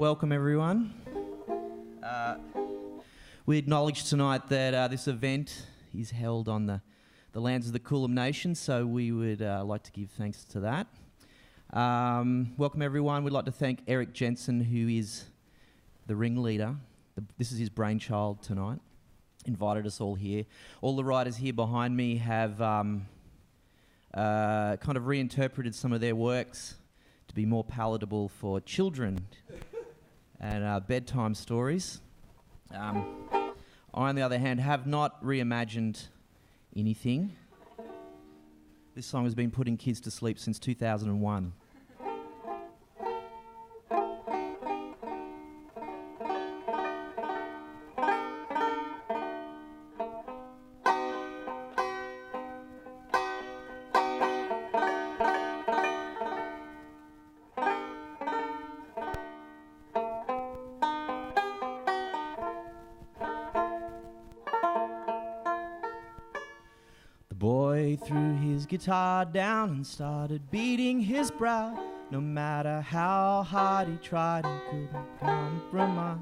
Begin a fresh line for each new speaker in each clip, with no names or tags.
welcome everyone. We acknowledge tonight that this event is held on the lands of the Kulin Nation, so we would like to give thanks to that. Welcome everyone. We'd like to thank Erik Jensen, who is the ringleader. This is his brainchild tonight. Invited us all here. All the writers here behind me have kind of reinterpreted some of their works to be more palatable for children and bedtime stories. I, on the other hand, have not reimagined anything. This song has been putting kids to sleep since 2001. Threw his guitar down and started beating his brow. No matter how hard he tried, he couldn't compromise.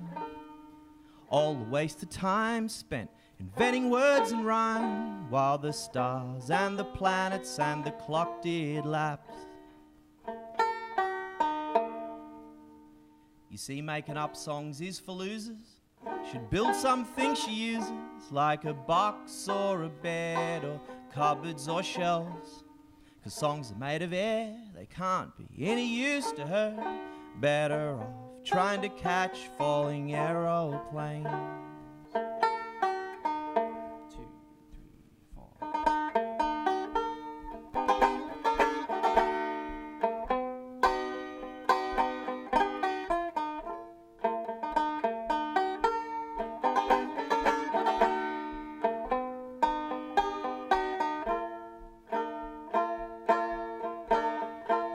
All the wasted time spent inventing words and rhyme, while the stars and the planets and the clock did laps. You see, making up songs is for losers. Should build something she uses, like a box or a bed or cupboards or shelves. 'Cause songs are made of air, they can't be any use to her. Better off trying to catch falling aeroplanes. 2, 3, 4.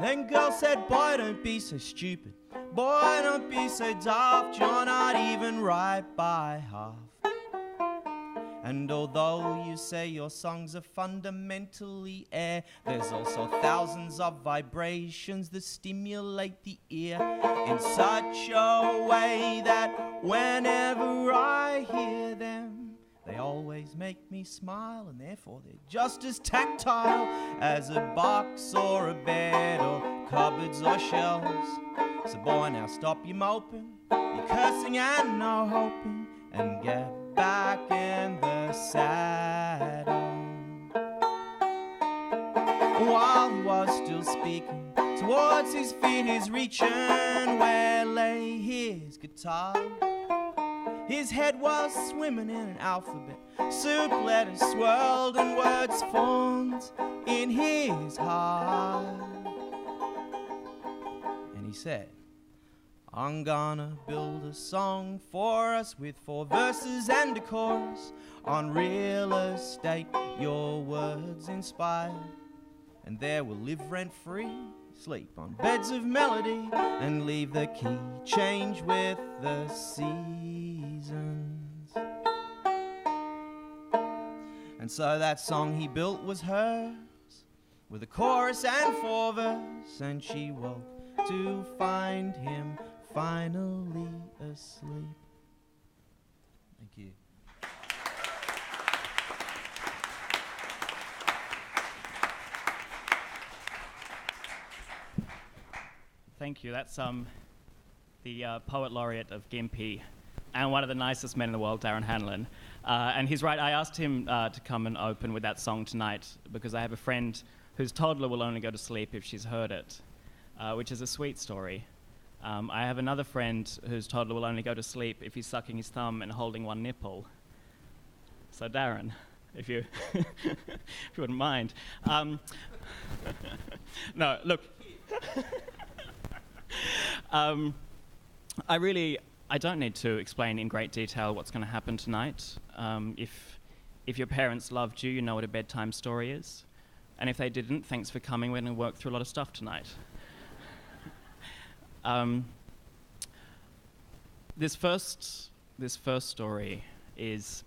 Then girl said, boy, don't be so stupid. Boy, don't be so daft. You're not even right by half. And although you say your songs are fundamentally air, there's also thousands of vibrations that stimulate the ear in such a way that whenever I hear them, they always make me smile, and therefore they're just as tactile as a box or a bed or cupboards or shelves. So boy, now stop your moping, your cursing and no hoping, and get back in the saddle. While he was still speaking, towards his feet he's reaching, where lay his guitar. His head was swimming in an alphabet, soup letters swirled and words formed in his heart. And he said, I'm gonna build a song for us with 4 verses and a chorus. On real estate your words inspire, and there we'll live rent-free, sleep on beds of melody, and leave the key change with the seasons. And so that song he built was hers, with a chorus and 4 verse, and she woke to find him finally asleep. Thank you.
Thank you. That's the poet laureate of Gympie and one of the nicest men in the world, Darren Hanlon. And he's right, I asked him to come and open with that song tonight because I have a friend whose toddler will only go to sleep if she's heard it, which is a sweet story. I have another friend whose toddler will only go to sleep if he's sucking his thumb and holding one nipple. So Darren, if you if you wouldn't mind. No, look. I don't need to explain in great detail what's going to happen tonight. If your parents loved you, you know what a bedtime story is. And if they didn't, thanks for coming. We're going to work through a lot of stuff tonight. This first story is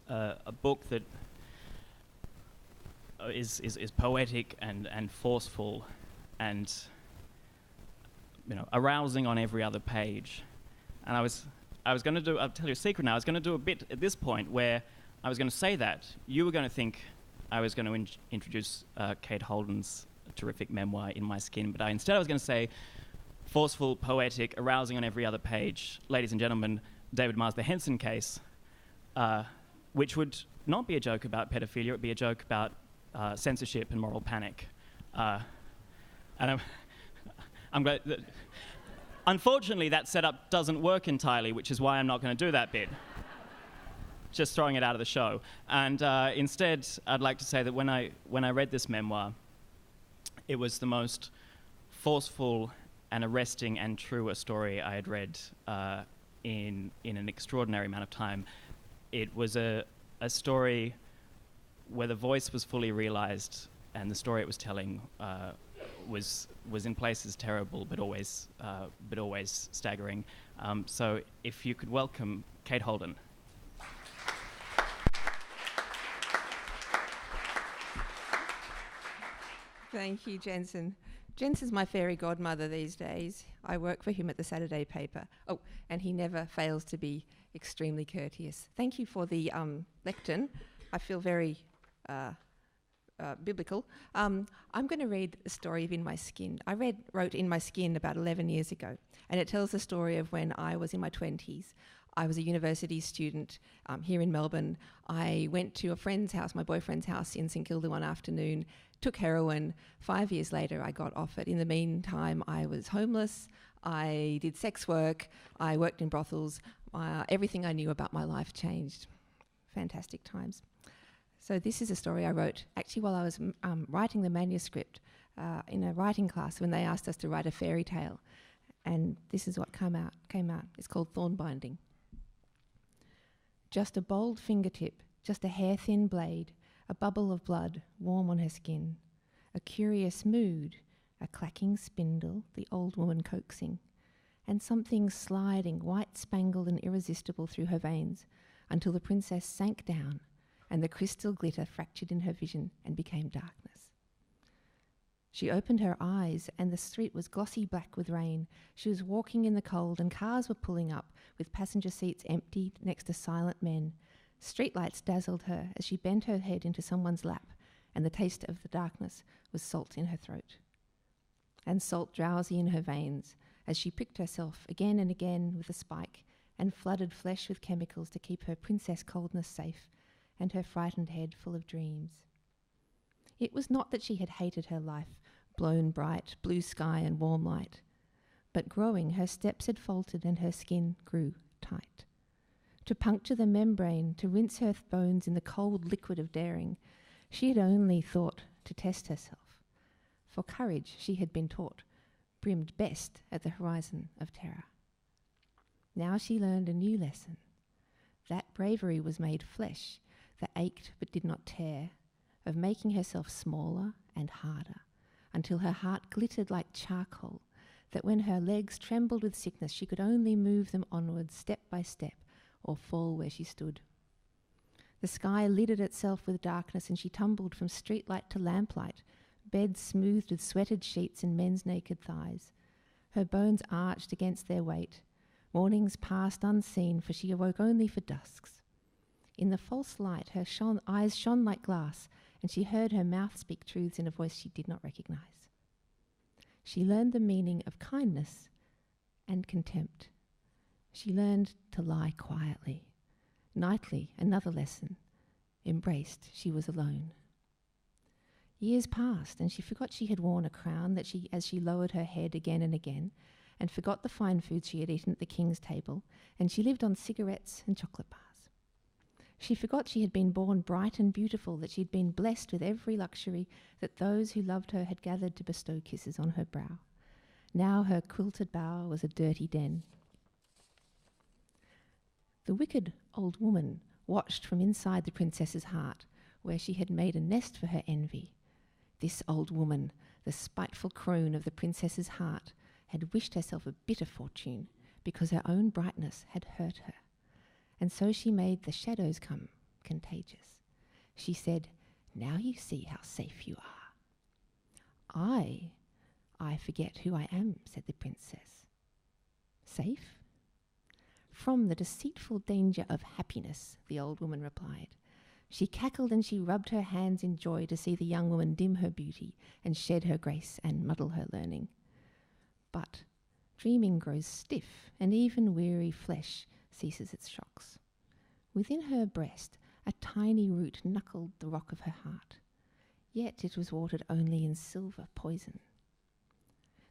a book that is poetic and forceful and arousing on every other page. And I was going to do, I'll tell you a secret now, I was going to do a bit at this point where I was going to say that. You were going to think I was going to introduce Kate Holden's terrific memoir, In My Skin, but instead I was going to say forceful, poetic, arousing on every other page. Ladies and gentlemen, David Marr's The Henson Case, which would not be a joke about pedophilia, it would be a joke about censorship and moral panic. And I'm glad that unfortunately that setup doesn't work entirely, which is why I'm not going to do that bit. Just throwing it out of the show. And instead, I'd like to say that when I read this memoir, it was the most forceful and arresting and true a story I had read in an extraordinary amount of time. It was a story where the voice was fully realized and the story it was telling was in places terrible but always staggering. So if you could welcome Kate Holden.
Thank you, Jensen. Jensen's my fairy godmother these days. I work for him at the Saturday paper. Oh, and he never fails to be extremely courteous. Thank you for the lectern. I feel very biblical. I'm going to read the story of In My Skin. I wrote In My Skin about 11 years ago, and it tells the story of when I was in my 20s. I was a university student here in Melbourne. I went to a friend's house, my boyfriend's house in St Kilda one afternoon, took heroin. 5 years later, I got off it. In the meantime, I was homeless. I did sex work. I worked in brothels. Everything I knew about my life changed. Fantastic times. So this is a story I wrote actually while I was writing the manuscript in a writing class when they asked us to write a fairy tale. And this is what came out. It's called Thorn Binding. Just a bold fingertip, just a hair-thin blade, a bubble of blood warm on her skin, a curious mood, a clacking spindle, the old woman coaxing, and something sliding white-spangled and irresistible through her veins until the princess sank down and the crystal glitter fractured in her vision and became darkness. She opened her eyes and the street was glossy black with rain. She was walking in the cold and cars were pulling up with passenger seats empty next to silent men. Streetlights dazzled her as she bent her head into someone's lap, and the taste of the darkness was salt in her throat, and salt drowsy in her veins as she pricked herself again and again with a spike and flooded flesh with chemicals to keep her princess coldness safe and her frightened head full of dreams. It was not that she had hated her life, blown bright, blue sky and warm light, but growing, her steps had faltered and her skin grew tight. To puncture the membrane, to rinse her bones in the cold liquid of daring, she had only thought to test herself. For courage, she had been taught, brimmed best at the horizon of terror. Now she learned a new lesson. That bravery was made flesh, that ached but did not tear, of making herself smaller and harder, until her heart glittered like charcoal, that when her legs trembled with sickness, she could only move them onwards step by step, or fall where she stood. The sky lidded itself with darkness and she tumbled from streetlight to lamplight, beds smoothed with sweated sheets and men's naked thighs. Her bones arched against their weight. Mornings passed unseen, for she awoke only for dusks. In the false light, her eyes shone like glass, and she heard her mouth speak truths in a voice she did not recognize. She learned the meaning of kindness and contempt. She learned to lie quietly. Nightly, another lesson. Embraced, she was alone. Years passed, and she forgot she had worn a crown as she lowered her head again and again, and forgot the fine food she had eaten at the king's table, and she lived on cigarettes and chocolate bars. She forgot she had been born bright and beautiful, that she had been blessed with every luxury, that those who loved her had gathered to bestow kisses on her brow. Now her quilted bower was a dirty den. The wicked old woman watched from inside the princess's heart, where she had made a nest for her envy. This old woman, the spiteful crone of the princess's heart, had wished herself a bitter fortune because her own brightness had hurt her. And so she made the shadows come contagious. She said, "Now you see how safe you are. "I forget who I am," said the princess. "Safe?" "From the deceitful danger of happiness," the old woman replied. She cackled and she rubbed her hands in joy to see the young woman dim her beauty and shed her grace and muddle her learning. But dreaming grows stiff, and even weary flesh ceases its shocks. Within her breast a tiny root knuckled the rock of her heart, yet it was watered only in silver poison.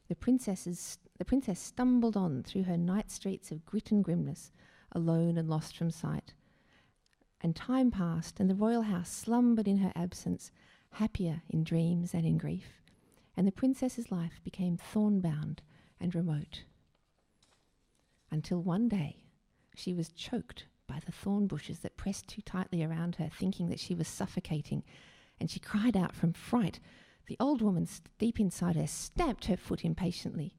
The princess stumbled on through her night streets of grit and grimness, alone and lost from sight. And time passed, and the royal house slumbered in her absence, happier in dreams and in grief, and the princess's life became thorn-bound and remote. Until one day she was choked by the thorn bushes that pressed too tightly around her, thinking that she was suffocating, and she cried out from fright. The old woman, deep inside her, stamped her foot impatiently.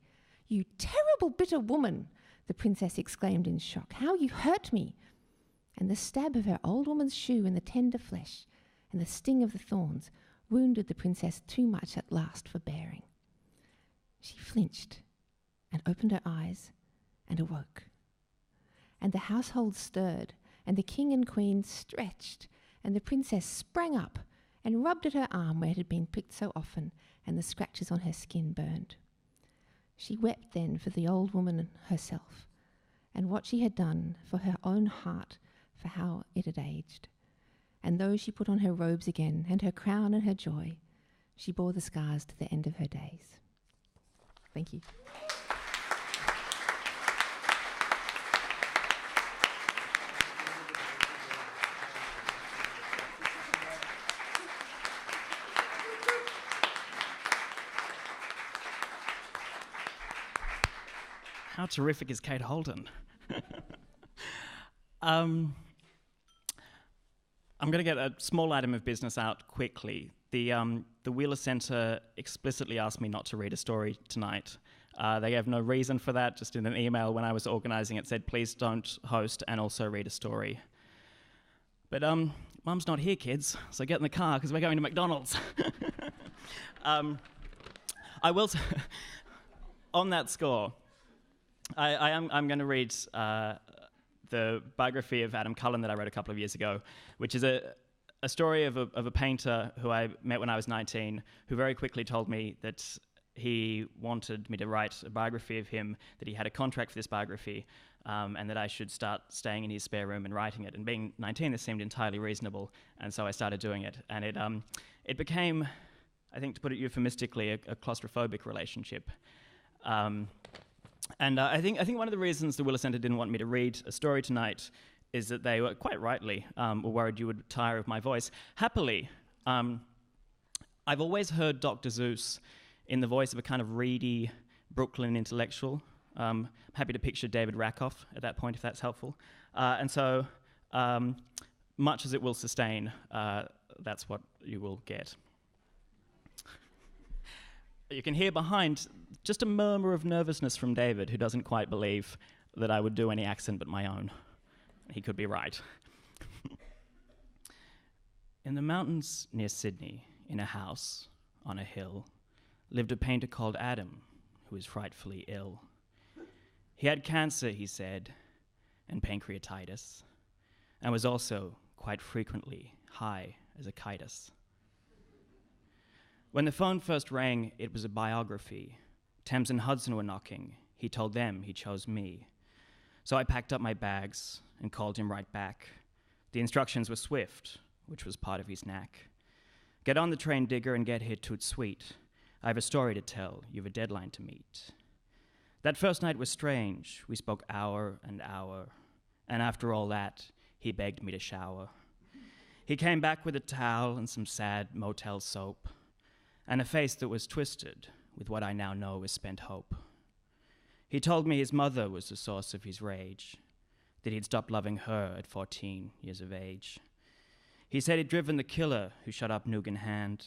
"You terrible bitter woman!" the princess exclaimed in shock. "How you hurt me!" And the stab of her old woman's shoe in the tender flesh and the sting of the thorns wounded the princess too much at last for bearing. She flinched and opened her eyes and awoke. And the household stirred, and the king and queen stretched, and the princess sprang up and rubbed at her arm where it had been pricked so often, and the scratches on her skin burned. She wept then for the old woman herself, and what she had done for her own heart, for how it had aged. And though she put on her robes again, and her crown and her joy, she bore the scars to the end of her days. Thank you.
How terrific is Kate Holden? I'm going to get a small item of business out quickly. The Wheeler Centre explicitly asked me not to read a story tonight. They gave no reason for that. Just in an email when I was organising it said, please don't host and also read a story. But Mum's not here, kids, so get in the car because we're going to McDonald's. I will on that score, I'm going to read the biography of Adam Cullen that I wrote a couple of years ago, which is a story of a painter who I met when I was 19, who very quickly told me that he wanted me to write a biography of him, that he had a contract for this biography, and that I should start staying in his spare room and writing it. And being 19, this seemed entirely reasonable, and so I started doing it. And it became, I think to put it euphemistically, a claustrophobic relationship. And I think one of the reasons the Wheeler Centre didn't want me to read a story tonight is that they were, quite rightly, were worried you would tire of my voice. Happily, I've always heard Dr Seuss in the voice of a kind of reedy Brooklyn intellectual. I'm happy to picture David Rakoff at that point, if that's helpful. And so, much as it will sustain, that's what you will get. You can hear behind just a murmur of nervousness from David, who doesn't quite believe that I would do any accent but my own. He could be right. In the mountains near Sydney, in a house on a hill, lived a painter called Adam, who was frightfully ill. He had cancer, he said, and pancreatitis, and was also quite frequently high as a chitus. When the phone first rang, it was a biography. Thames and Hudson were knocking. He told them he chose me. So I packed up my bags and called him right back. The instructions were swift, which was part of his knack. Get on the train, digger, and get here toot sweet. I have a story to tell. You've a deadline to meet. That first night was strange. We spoke hour and hour. And after all that, he begged me to shower. He came back with a towel and some sad motel soap, and a face that was twisted with what I now know is spent hope. He told me his mother was the source of his rage, that he'd stopped loving her at 14 years of age. He said he'd driven the killer who shot up Noog in hand,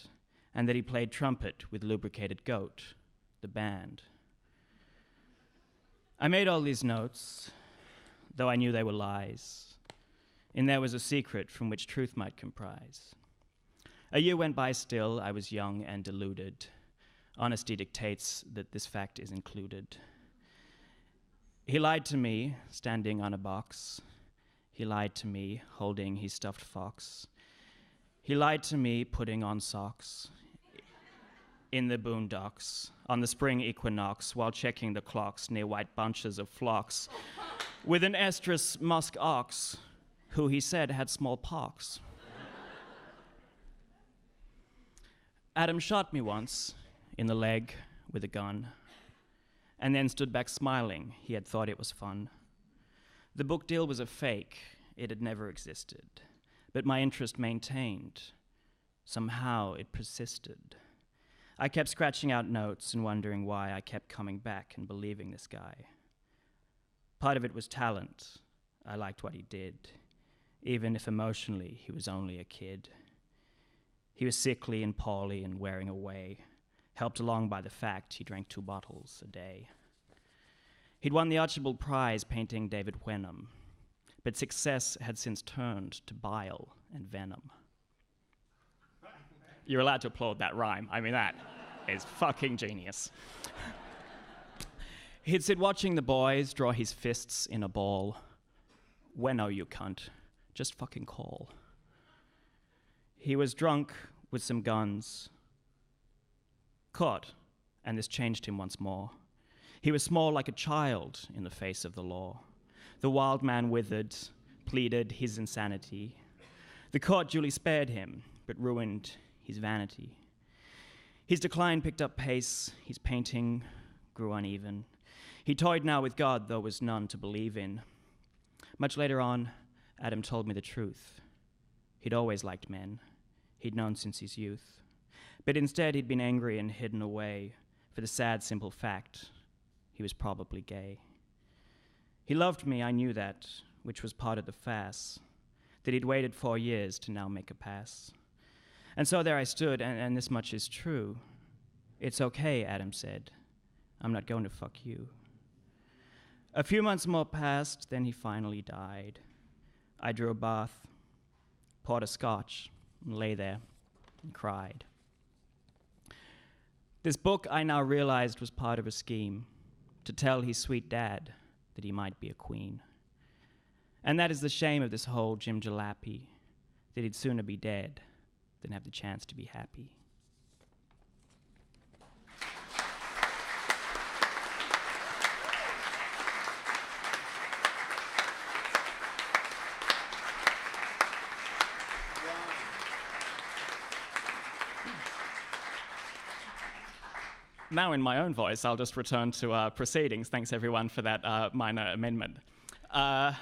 and that he played trumpet with Lubricated Goat, the band. I made all these notes, though I knew they were lies. In there was a secret from which truth might comprise. A year went by still, I was young and deluded. Honesty dictates that this fact is included. He lied to me, standing on a box. He lied to me, holding his stuffed fox. He lied to me, putting on socks in the boondocks on the spring equinox while checking the clocks near white bunches of phlox with an estrus musk ox who he said had smallpox. Adam shot me once in the leg with a gun and then stood back smiling. He had thought it was fun. The book deal was a fake. It had never existed. But my interest maintained. Somehow it persisted. I kept scratching out notes and wondering why I kept coming back and believing this guy. Part of it was talent. I liked what he did, even if emotionally he was only a kid. He was sickly and poorly and wearing away, helped along by the fact he drank 2 bottles a day. He'd won the Archibald Prize painting David Wenham, but success had since turned to bile and venom. You're allowed to applaud that rhyme. I mean, that is fucking genius. He'd sit watching the boys draw his fists in a ball. Wenno, you cunt. Just fucking call. He was drunk with some guns. Caught, and this changed him once more. He was small like a child in the face of the law. The wild man withered, pleaded his insanity. The court duly spared him, but ruined his vanity. His decline picked up pace, his painting grew uneven. He toyed now with God, though was none to believe in. Much later on, Adam told me the truth. He'd always liked men. He'd known since his youth. But instead he'd been angry and hidden away for the sad, simple fact he was probably gay. He loved me, I knew that, which was part of the farce, that he'd waited 4 years to now make a pass. And so there I stood, and this much is true. It's okay, Adam said. I'm not going to fuck you. A few months more passed, then he finally died. I drew a bath, poured a scotch, and lay there and cried. This book, I now realized, was part of a scheme to tell his sweet dad that he might be a queen. And that is the shame of this whole Jim Jalopy, that he'd sooner be dead than have the chance to be happy. Now in my own voice, I'll just return to proceedings. Thanks everyone for that minor amendment. I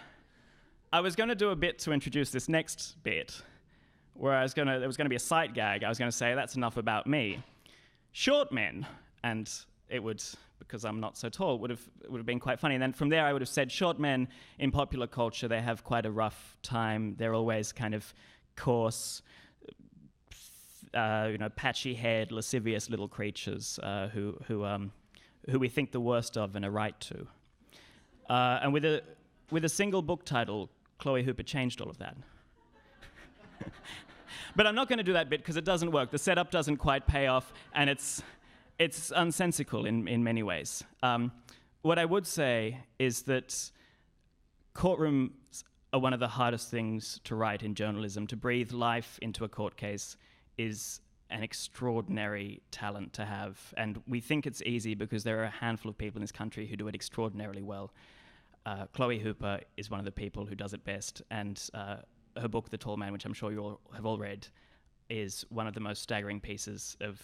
was going to do a bit to introduce this next bit, where there was going to be a sight gag. I was going to say, that's enough about me. Short men, and it would, because I'm not so tall, would have been quite funny. And then from there I would have said, short men in popular culture, they have quite a rough time. They're always kind of coarse, patchy-haired, lascivious little creatures who we think the worst of and are right to. And with a single book title, Chloe Hooper changed all of that. But I'm not going to do that bit because it doesn't work. The setup doesn't quite pay off, and it's unsensical in many ways. What I would say is that courtrooms are one of the hardest things to write in journalism. To breathe life into a court case is an extraordinary talent to have. And we think it's easy because there are a handful of people in this country who do it extraordinarily well. Chloe Hooper is one of the people who does it best. And her book, The Tall Man, which I'm sure you all have all read, is one of the most staggering pieces of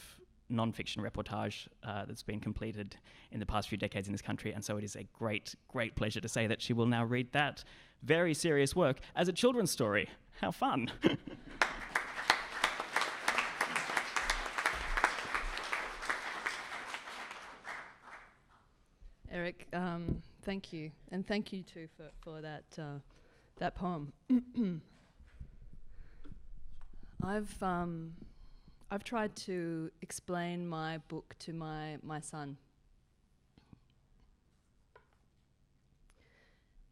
non-fiction reportage that's been completed in the past few decades in this country. And so it is a great, great pleasure to say that she will now read that very serious work as a children's story. How fun.
Erik, thank you, and thank you too for that poem. I've tried to explain my book to my son.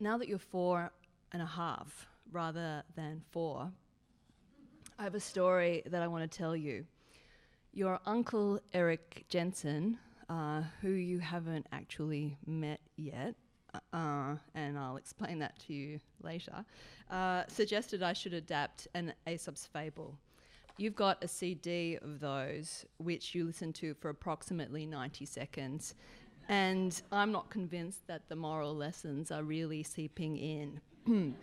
Now that you're 4.5 rather than 4, I have a story that I want to tell you. Your uncle Erik Jensen, who you haven't actually met yet, and I'll explain that to you later, suggested I should adapt an Aesop's fable. You've got a CD of those, which you listen to for approximately 90 seconds, and I'm not convinced that the moral lessons are really seeping in.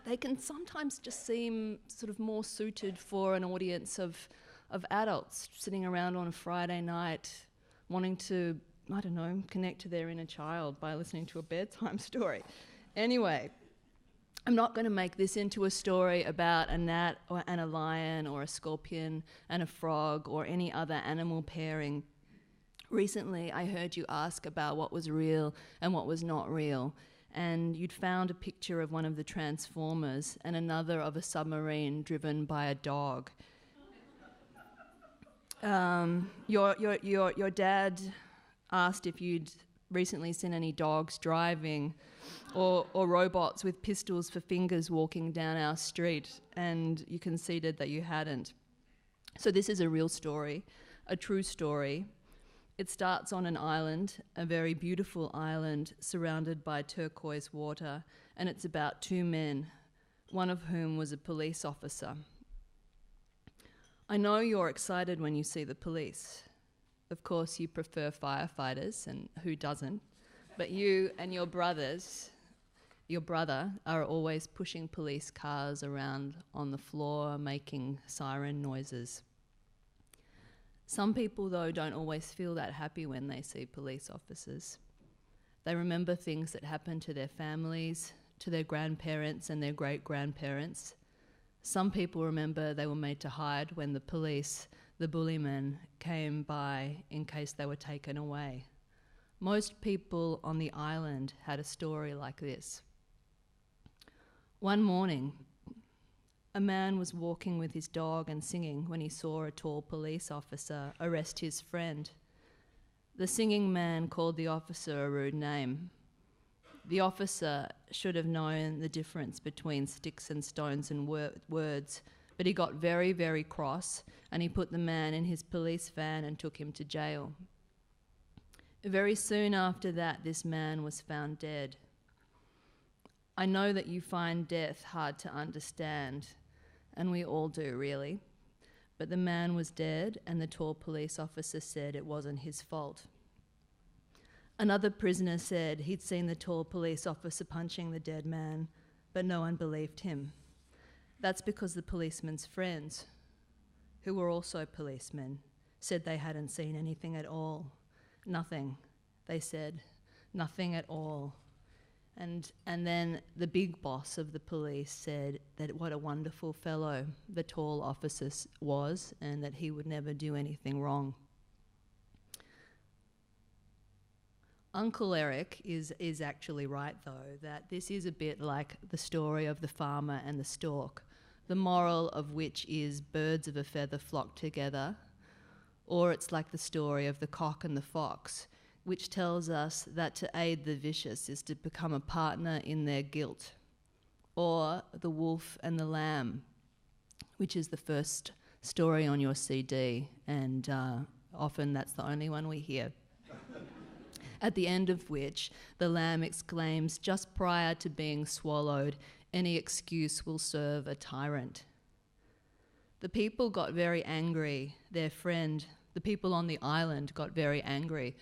They can sometimes just seem sort of more suited for an audience of adults sitting around on a Friday night wanting to, I don't know, connect to their inner child by listening to a bedtime story. Anyway, I'm not going to make this into a story about a gnat and a lion or a scorpion and a frog or any other animal pairing. Recently, I heard you ask about what was real and what was not real, and you'd found a picture of one of the Transformers and another of a submarine driven by a dog. Your dad asked if you'd recently seen any dogs driving or robots with pistols for fingers walking down our street, and you conceded that you hadn't. So this is a real story, a true story. It starts on an island, a very beautiful island surrounded by turquoise water, and it's about two men, one of whom was a police officer. I know you're excited when you see the police. Of course, you prefer firefighters, and who doesn't? But you and your brother are always pushing police cars around on the floor, making siren noises. Some people, though, don't always feel that happy when they see police officers. They remember things that happened to their families, to their grandparents and their great-grandparents. Some people remember they were made to hide when the police, the bullymen, came by in case they were taken away. Most people on the island had a story like this. One morning, a man was walking with his dog and singing when he saw a tall police officer arrest his friend. The singing man called the officer a rude name. The officer should have known the difference between sticks and stones and words, but he got very, very cross, and he put the man in his police van and took him to jail. Very soon after that, this man was found dead. I know that you find death hard to understand, and we all do, really. But the man was dead, and the tall police officer said it wasn't his fault. Another prisoner said he'd seen the tall police officer punching the dead man, but no one believed him. That's because the policeman's friends, who were also policemen, said they hadn't seen anything at all. Nothing, they said, nothing at all. And then the big boss of the police said that what a wonderful fellow the tall officer was, and that he would never do anything wrong. Uncle Erik is actually right, though, that this is a bit like the story of the farmer and the stork, the moral of which is birds of a feather flock together, or it's like the story of the cock and the fox, which tells us that to aid the vicious is to become a partner in their guilt, or the wolf and the lamb, which is the first story on your CD, and often that's the only one we hear. At the end of which, the lamb exclaims, just prior to being swallowed, any excuse will serve a tyrant. The people got very angry. The people on the island got very angry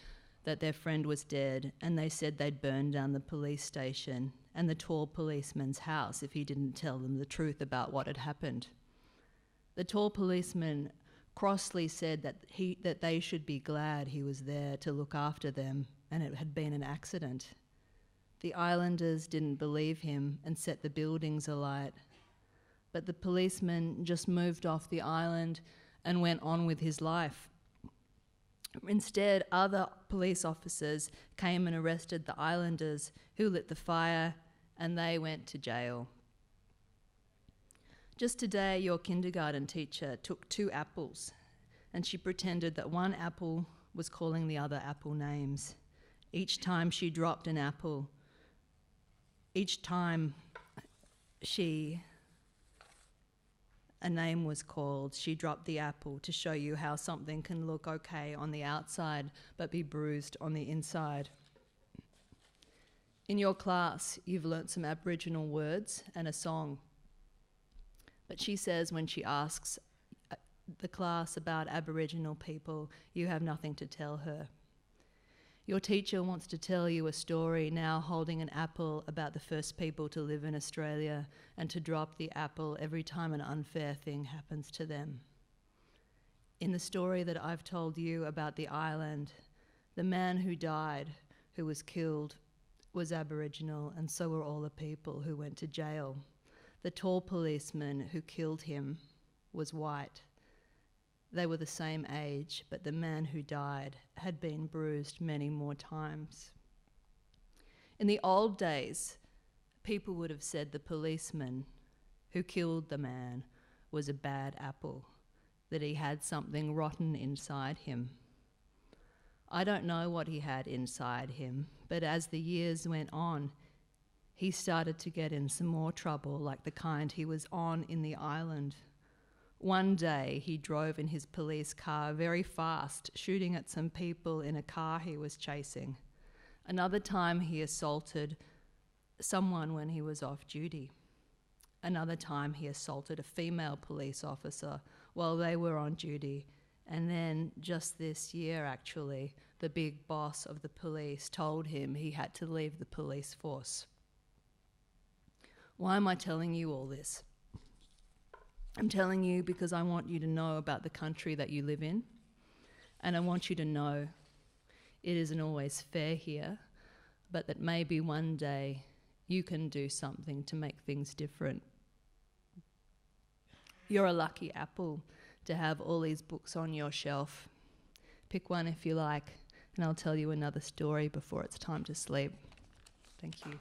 that their friend was dead, and they said they'd burn down the police station and the tall policeman's house if he didn't tell them the truth about what had happened. The tall policeman crossly said that they should be glad he was there to look after them, and it had been an accident. The islanders didn't believe him and set the buildings alight. But the policeman just moved off the island and went on with his life. Instead, other police officers came and arrested the islanders who lit the fire, and they went to jail. Just today, your kindergarten teacher took 2 apples, and she pretended that one apple was calling the other apple names. Each time she dropped an apple, A name was called. She dropped the apple to show you how something can look okay on the outside but be bruised on the inside. In your class, you've learnt some Aboriginal words and a song. But she says when she asks the class about Aboriginal people, you have nothing to tell her. Your teacher wants to tell you a story now holding an apple about the first people to live in Australia and to drop the apple every time an unfair thing happens to them. In the story that I've told you about the island, the man who died, who was killed, was Aboriginal, and so were all the people who went to jail. The tall policeman who killed him was white. They were the same age, but the man who died had been bruised many more times. In the old days, people would have said the policeman who killed the man was a bad apple, that he had something rotten inside him. I don't know what he had inside him, but as the years went on, he started to get in some more trouble, like the kind he was on in the island. One day he drove in his police car very fast, shooting at some people in a car he was chasing. Another time he assaulted someone when he was off duty. Another time he assaulted a female police officer while they were on duty. And then just this year, actually, the big boss of the police told him he had to leave the police force. Why am I telling you all this? I'm telling you because I want you to know about the country that you live in, and I want you to know it isn't always fair here, but that maybe one day you can do something to make things different. You're a lucky apple to have all these books on your shelf. Pick one if you like, and I'll tell you another story before it's time to sleep. Thank you.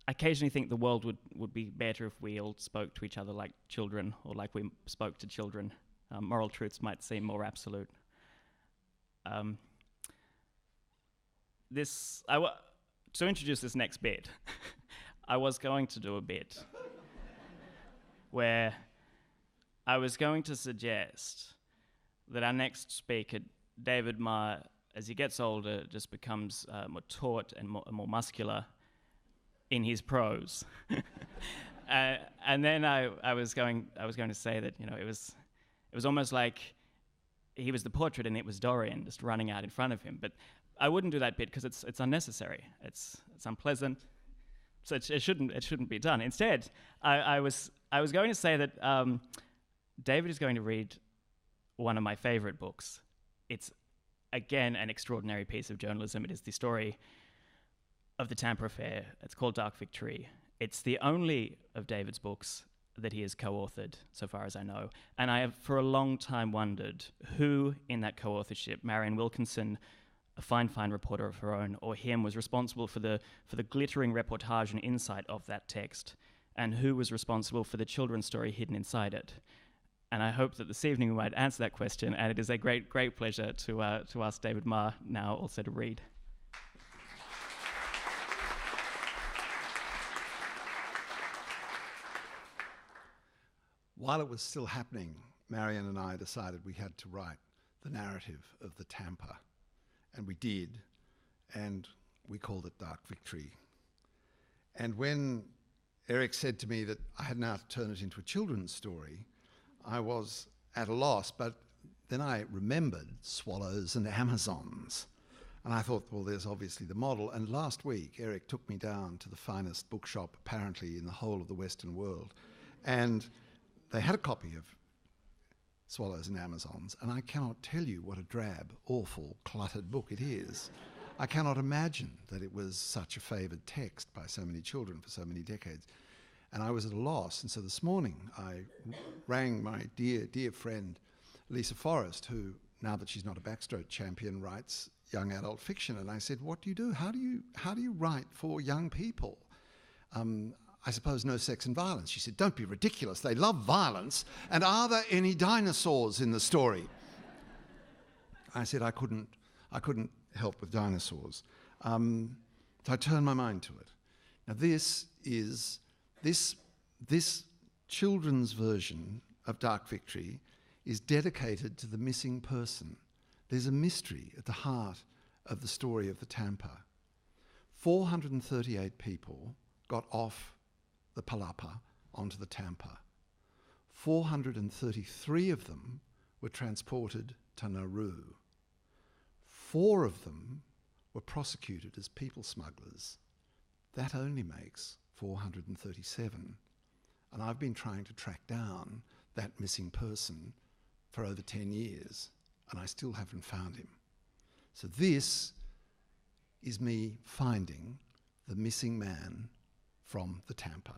I occasionally think the world would be better if we all spoke to each other like children, or like we spoke to children. Moral truths might seem more absolute. To introduce this next bit, I was going to do a bit where I was going to suggest that our next speaker, David Marr, as he gets older, just becomes more taut and more muscular in his prose. And then I was going to say that, you know, it was almost like he was the portrait and it was Dorian just running out in front of him. But I wouldn't do that bit because it's unnecessary. It's unpleasant. So it shouldn't be done. Instead, I was going to say that David is going to read one of my favorite books. It's again an extraordinary piece of journalism. It is the story of the Tampa affair. It's called Dark Victory. It's the only of David's books that he has co-authored, so far as I know. And I have for a long time wondered who in that co-authorship, Marion Wilkinson, a fine reporter of her own, or him, was responsible for the glittering reportage and insight of that text, and who was responsible for the children's story hidden inside it. And I hope that this evening we might answer that question, and it is a great pleasure to ask David Marr now also to read.
While it was still happening, Marion and I decided we had to write the narrative of the Tampa. And we did, and we called it Dark Victory. And when Erik said to me that I had now to turn it into a children's story, I was at a loss, but then I remembered swallows and Amazons. And I thought, well, there's obviously the model. And last week, Erik took me down to the finest bookshop, apparently, in the whole of the Western world. And they had a copy of Swallows and Amazons, and I cannot tell you what a drab, awful, cluttered book it is. I cannot imagine that it was such a favoured text by so many children for so many decades. And I was at a loss, and so this morning I rang my dear friend Lisa Forrest, who, now that she's not a backstroke champion, writes young adult fiction, and I said, what do you do? How do you write for young people? I suppose no sex and violence. She said, don't be ridiculous, they love violence. And are there any dinosaurs in the story? I said I couldn't help with dinosaurs. So I turned my mind to it. Now this children's version of Dark Victory is dedicated to the missing person. There's a mystery at the heart of the story of the Tampa. 438 people got off the Palapa onto the Tampa. 433 of them were transported to Nauru. 4 of them were prosecuted as people smugglers. That only makes 437. And I've been trying to track down that missing person for over 10 years, and I still haven't found him. So this is me finding the missing man from the Tampa.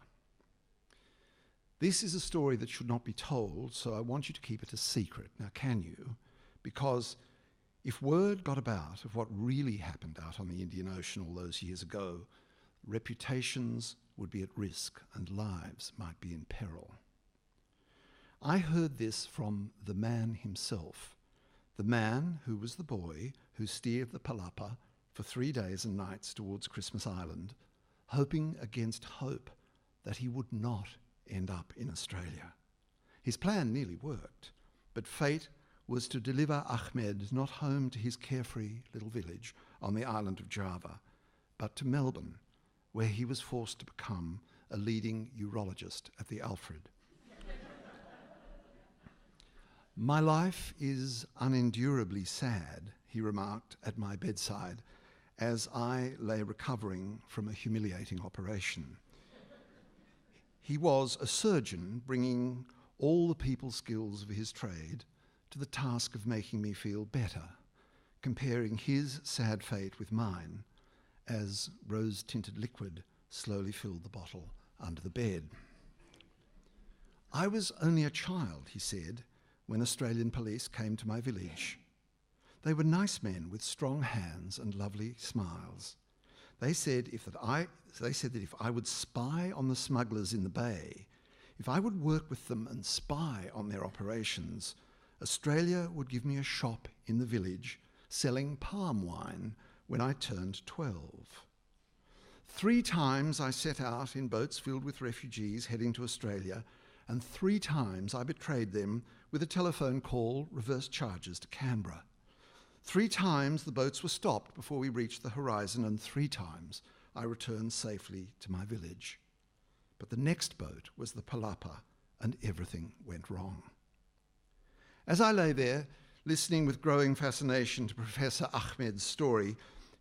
This is a story that should not be told, so I want you to keep it a secret. Now, can you? Because if word got about of what really happened out on the Indian Ocean all those years ago, reputations would be at risk and lives might be in peril. I heard this from the man himself, the man who was the boy who steered the Palapa for 3 days and nights towards Christmas Island, hoping against hope that he would not end up in Australia. His plan nearly worked, but fate was to deliver Ahmed not home to his carefree little village on the island of Java, but to Melbourne, where he was forced to become a leading urologist at the Alfred. My life is unendurably sad, he remarked at my bedside, as I lay recovering from a humiliating operation. He was a surgeon bringing all the people skills of his trade to the task of making me feel better, comparing his sad fate with mine as rose-tinted liquid slowly filled the bottle under the bed. I was only a child, he said, when Australian police came to my village. They were nice men with strong hands and lovely smiles. They said that if I would spy on the smugglers in the bay, if I would work with them and spy on their operations, Australia would give me a shop in the village selling palm wine when I turned 12. 3 times I set out in boats filled with refugees heading to Australia, and 3 times I betrayed them with a telephone call, reverse charges to Canberra. 3 times the boats were stopped before we reached the horizon, and 3 times I returned safely to my village. But the next boat was the Palapa, and everything went wrong. As I lay there, listening with growing fascination to Professor Ahmed's story,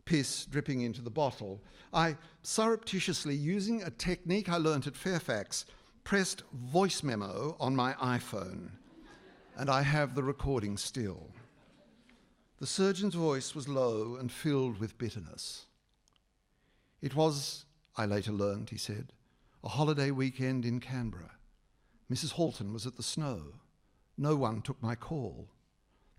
piss dripping into the bottle, I surreptitiously, using a technique I learnt at Fairfax, pressed voice memo on my iPhone, and I have the recording still. The surgeon's voice was low and filled with bitterness. It was, I later learned, he said, a holiday weekend in Canberra. Mrs. Halton was at the Snow. No one took my call.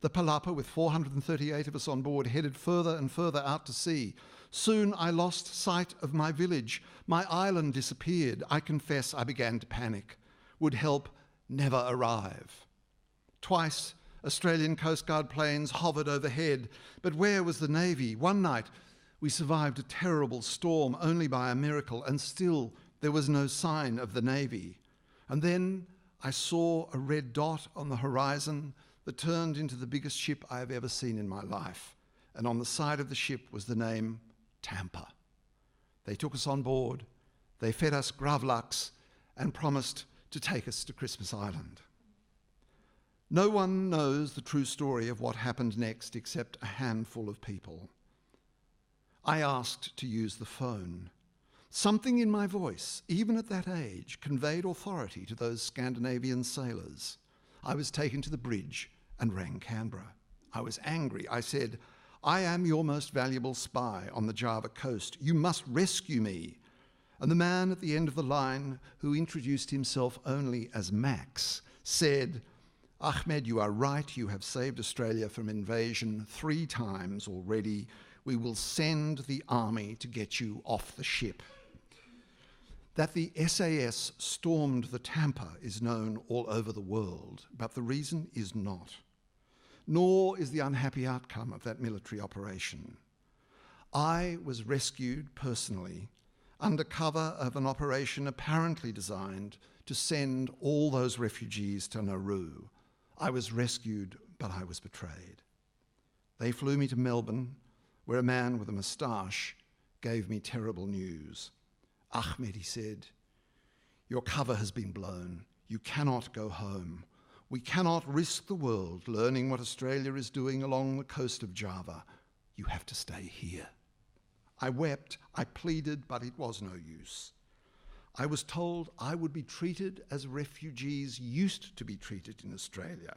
The Palapa, with 438 of us on board, headed further and further out to sea. Soon I lost sight of my village. My island disappeared. I confess I began to panic. Would help never arrive? Twice Australian Coast Guard planes hovered overhead, but where was the Navy? One night we survived a terrible storm only by a miracle, and still there was no sign of the Navy. And then I saw a red dot on the horizon that turned into the biggest ship I have ever seen in my life. And on the side of the ship was the name Tampa. They took us on board, they fed us gravlax, and promised to take us to Christmas Island. No one knows the true story of what happened next except a handful of people. I asked to use the phone. Something in my voice, even at that age, conveyed authority to those Scandinavian sailors. I was taken to the bridge and rang Canberra. I was angry. I said, I am your most valuable spy on the Java coast. You must rescue me. And the man at the end of the line, who introduced himself only as Max, said, Ahmed, you are right. You have saved Australia from invasion 3 times already. We will send the army to get you off the ship. That the SAS stormed the Tampa is known all over the world, but the reason is not. Nor is the unhappy outcome of that military operation. I was rescued personally under cover of an operation apparently designed to send all those refugees to Nauru. I was rescued, but I was betrayed. They flew me to Melbourne, where a man with a moustache gave me terrible news. Ahmed, he said, your cover has been blown. You cannot go home. We cannot risk the world learning what Australia is doing along the coast of Java. You have to stay here. I wept, I pleaded, but it was no use. I was told I would be treated as refugees used to be treated in Australia.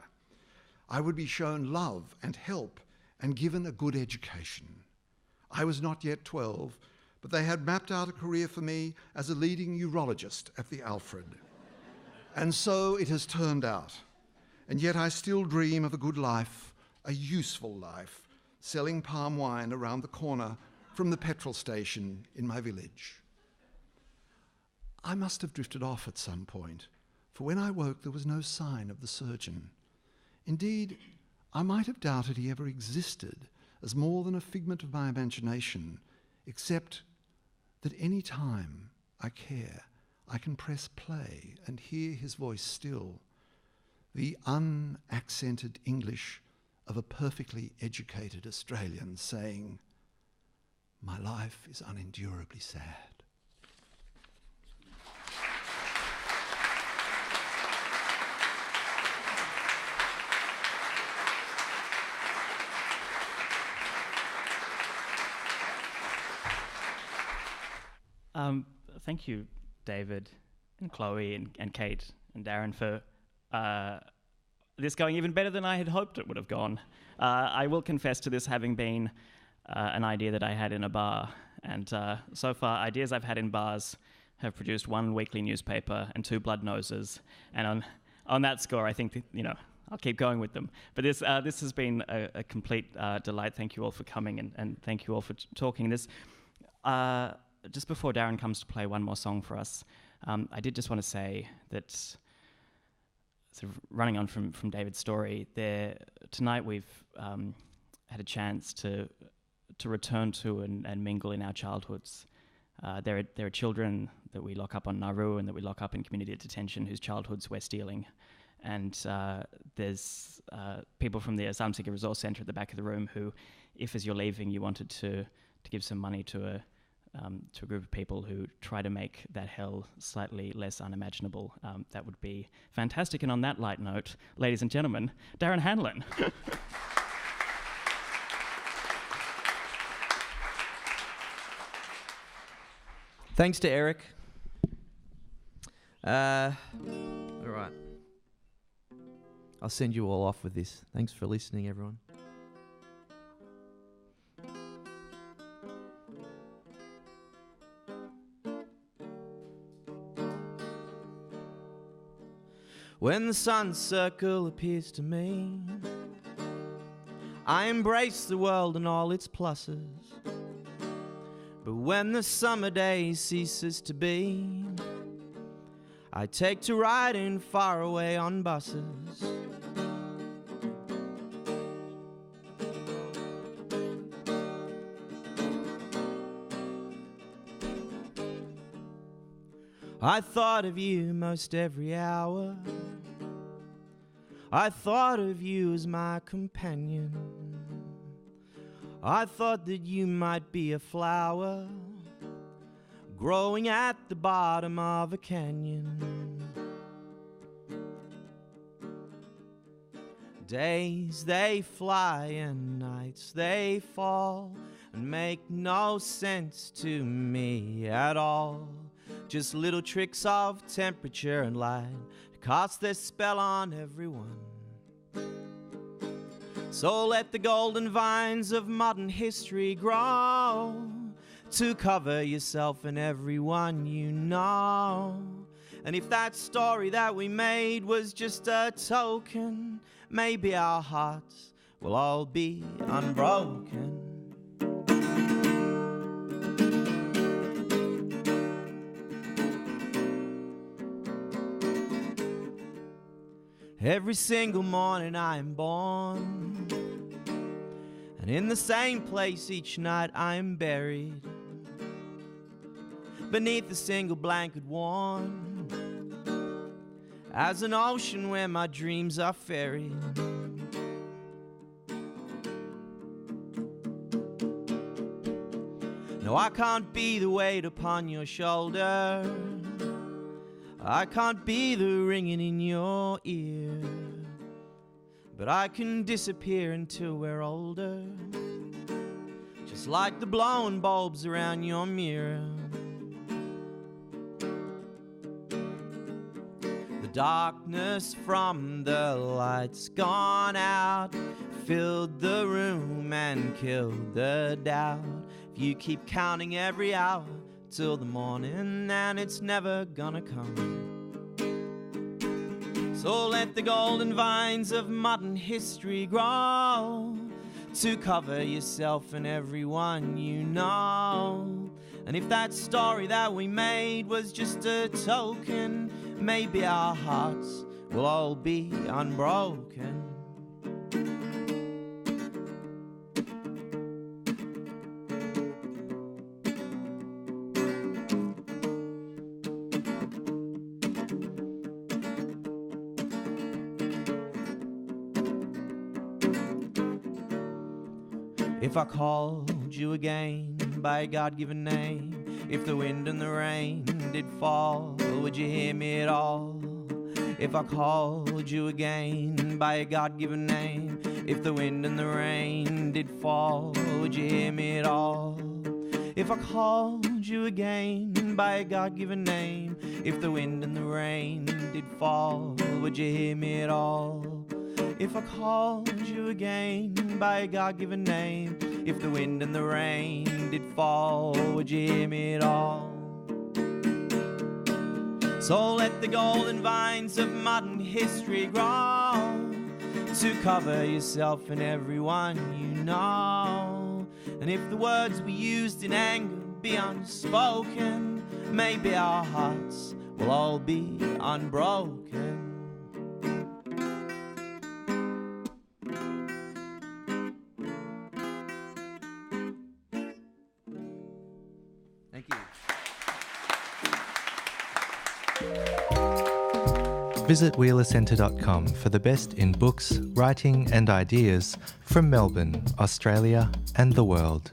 I would be shown love and help and given a good education. I was not yet 12, but they had mapped out a career for me as a leading urologist at the Alfred. And so it has turned out. And yet I still dream of a good life, a useful life, selling palm wine around the corner from the petrol station in my village. I must have drifted off at some point, for when I woke there was no sign of the surgeon. Indeed, I might have doubted he ever existed as more than a figment of my imagination, except that any time I care, I can press play and hear his voice still, the unaccented English of a perfectly educated Australian saying, my life is unendurably sad.
Thank you, David and Chloe and Kate and Darren for this going even better than I had hoped it would have gone. I will confess to this having been an idea that I had in a bar, and so far ideas I've had in bars have produced 1 weekly newspaper and 2 blood noses, and on that score I think that, I'll keep going with them. But this has been a complete delight. Thank you all for coming, and thank you all for talking. This just before Darren comes to play one more song for us, I did just want to say that, sort of running on from David's story, tonight we've had a chance to return to and mingle in our childhoods. There are children that we lock up on Nauru and that we lock up in community detention whose childhoods we're stealing. And there's people from the Asylum Seeker Resource Centre at the back of the room who, if as you're leaving you wanted to give some money to a group of people who try to make that hell slightly less unimaginable, that would be fantastic. And on that light note, ladies and gentlemen, Darren Hanlon.
Thanks to Erik.
All right. I'll send you all off with this. Thanks for listening, everyone.
When the sun's circle appears to me, I embrace the world and all its pluses. But when the summer day ceases to be, I take to riding far away on buses. I thought of you most every hour. I thought of you as my companion. I thought that you might be a flower growing at the bottom of a canyon. Days they fly and nights they fall and make no sense to me at all. Just little tricks of temperature and light cast their spell on everyone. So let the golden vines of modern history grow to cover yourself and everyone you know. And if that story that we made was just a token, maybe our hearts will all be unbroken. Every single morning I am born, and in the same place each night I am buried, beneath a single blanket worn, as an ocean where my dreams are ferried. No, I can't be the weight upon your shoulder, I can't be the ringing in your ear, but I can disappear until we're older, just like the blowing bulbs around your mirror. The darkness from the lights gone out filled the room and killed the doubt. If you keep counting every hour till the morning, and it's never gonna come. So let the golden vines of modern history grow to cover yourself and everyone you know. And if that story that we made was just a token, maybe our hearts will all be unbroken. If I called you again by a God-given name, if the wind and the rain did fall, would you hear me at all? If I called you again by a God-given name, if the wind and the rain did fall, would you hear me at all? If I called you again by a God-given name, if the wind and the rain did fall, would you hear me at all? If I called you again by a God-given name, if the wind and the rain did fall, would you hear me at all? So let the golden vines of modern history grow to cover yourself and everyone you know. And if the words we used in anger be unspoken, maybe our hearts will all be unbroken. Thank you.
Visit wheelercentre.com for the best in books, writing and ideas from Melbourne, Australia and the world.